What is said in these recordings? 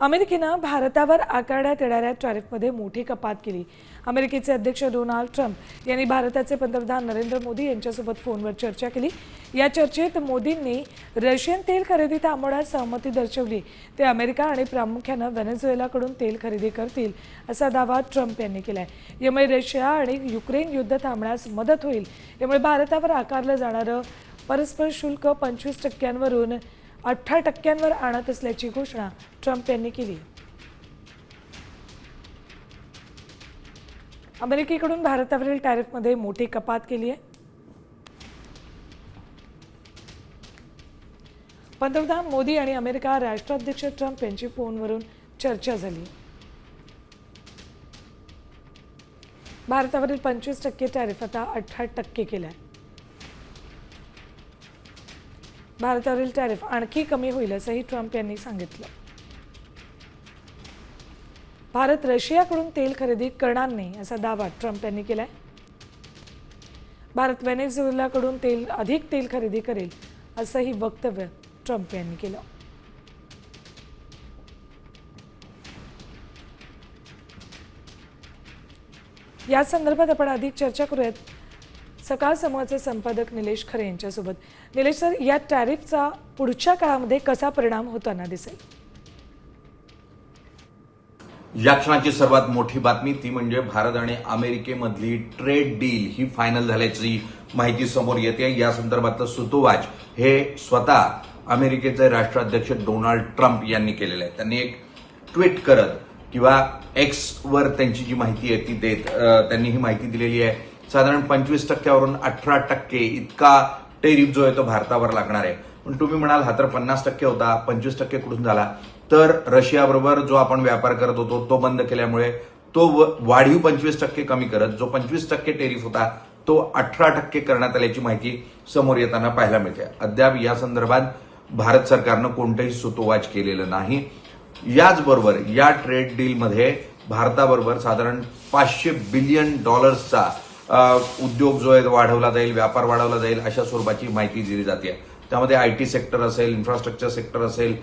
अमेरिकेनं भारतावर आकारण्यात येणाऱ्या टॅरिफमध्ये मोठी कपात केली। अमेरिकेचे अध्यक्ष डोनाल्ड ट्रम्प यांनी भारताचे पंतप्रधान नरेंद्र मोदी यांच्यासोबत फोनवर चर्चा केली। या चर्चेत मोदींनी रशियन तेल खरेदी थांबवण्यास सहमती दर्शवली। ते अमेरिका आणि प्रामुख्याने व्हेनेझुएलाकडून तेल खरेदी करतील असा दावा ट्रम्प यांनी केलाय। यामुळे रशिया आणि युक्रेन युद्ध थांबण्यास मदत होईल। यामुळे भारतावर आकारलं जाणारं परस्पर शुल्क 25%वरून 18% आणत असल्याची घोषणा ट्रम्प यांनी केली। अमेरिकेकडून भारतावरील टॅरिफमध्ये मोठी कपात केली आहे। पंतप्रधान मोदी आणि अमेरिका राष्ट्राध्यक्ष ट्रम्प यांची फोनवरून चर्चा झाली। भारतावरील 25% टॅरिफ आता 18% केलाय। भारतावरील टॅरिफ आणखी कमी होईल असंही ट्रम्प यांनी सांगितलं। भारत रशियाकडून तेल खरेदी करणार नाही असा दावा ट्रम्प यांनी केलाय। भारत व्हेनेझुएलाकडून अधिक तेल खरेदी करेल असंही वक्तव्य ट्रम्प यांनी केलं। या संदर्भात आपण अधिक चर्चा करूयात सकाळ समूहाचे संपादक निलेश खरे यांच्यासोबत। निलेश सर, या टॅरिफचा पुढच्या काळामध्ये कसा परिणाम होताना दिसेल? या क्षणाची सर्वात मोठी बातमी ती म्हणजे भारत आणि अमेरिकेमधली ट्रेड डील ही फायनल झाल्याची माहिती समोर येते। या संदर्भातलं सूतोवाच हे स्वतः अमेरिकेचे राष्ट्राध्यक्ष डोनाल्ड ट्रम्प यांनी केलेलं आहे। त्यांनी एक ट्विट करत किंवा एक्स वर त्यांची जी माहिती आहे ती देत त्यांनी ही माहिती दिलेली आहे। साधारण 25%वरून 18% इतका टेरिफ जो आहे तो भारतावर लागणार आहे। पण तुम्ही म्हणाल हा तर 50% होता, 25% कुठून झाला? तर रशियाबरोबर जो आपण व्यापार करत होतो तो बंद केल्यामुळे तो वाढीव 25% कमी करत जो 25% टेरिफ होता तो 18% करण्यात आल्याची माहिती समोर येताना पाहायला मिळते। अद्याप या संदर्भात भारत सरकारनं कोणतेही सूतोवाच केलेलं नाही। याचबरोबर या ट्रेड डीलमध्ये भारताबरोबर साधारण $500 बिलियन उद्योग जो आहे वाढवला जाईल, व्यापार वाढवला जाईल अशा स्वरूपाची माहिती दिली जाते। त्यामध्ये आयटी सेक्टर असेल, इन्फ्रास्ट्रक्चर सेक्टर असेल,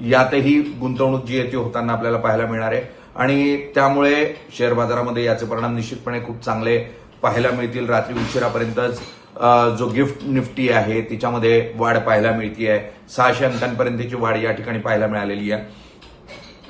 यातही गुंतवणूक जी आहे ती होताना आपल्याला पाहायला मिळणार आहे। आणि त्यामुळे शेअर बाजारामध्ये याचे परिणाम निश्चितपणे खूप चांगले पाहायला मिळतील। रात्री उशिरापर्यंतच जो गिफ्ट निफ्टी आहे तिच्यामध्ये वाढ पाहायला मिळते। 600 अंकांपर्यंतची वाढ या ठिकाणी पाहायला मिळालेली आहे।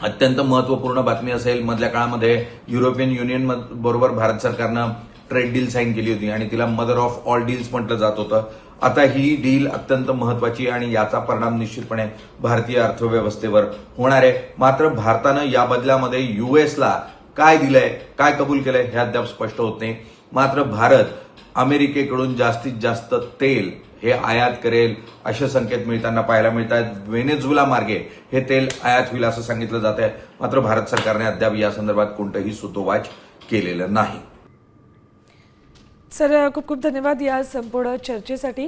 अत्यंत महत्वपूर्ण बातमी असेल, मधल्या काळामध्ये युरोपियन युनियन बरोबर भारत सरकारनं ट्रेड डील साईन केली होती आणि तिला मदर ऑफ ऑल डील्स म्हटलं जात होतं। आता ही डील अत्यंत महत्वाची आणि याचा परिणाम निश्चितपणे भारतीय अर्थव्यवस्थेवर होणार आहे। मात्र भारतानं या बदल्यामध्ये युएसला काय दिलंय, काय कबूल केलंय हे अद्याप स्पष्ट होत नाही। मात्र भारत अमेरिकेकडून जास्तीत जास्त तेल हे आयात करेल असे संकेत मिळताना पाहायला मिळतात। व्हेनेझुएला मार्गे हे तेल आयात होईल असं सांगितलं जात आहे। मात्र भारत सरकारने अद्याप या संदर्भात कोणतंही सूतोवाच केलेलं नाही। सर, खूप खूप धन्यवाद या संपूर्ण चर्चेसाठी।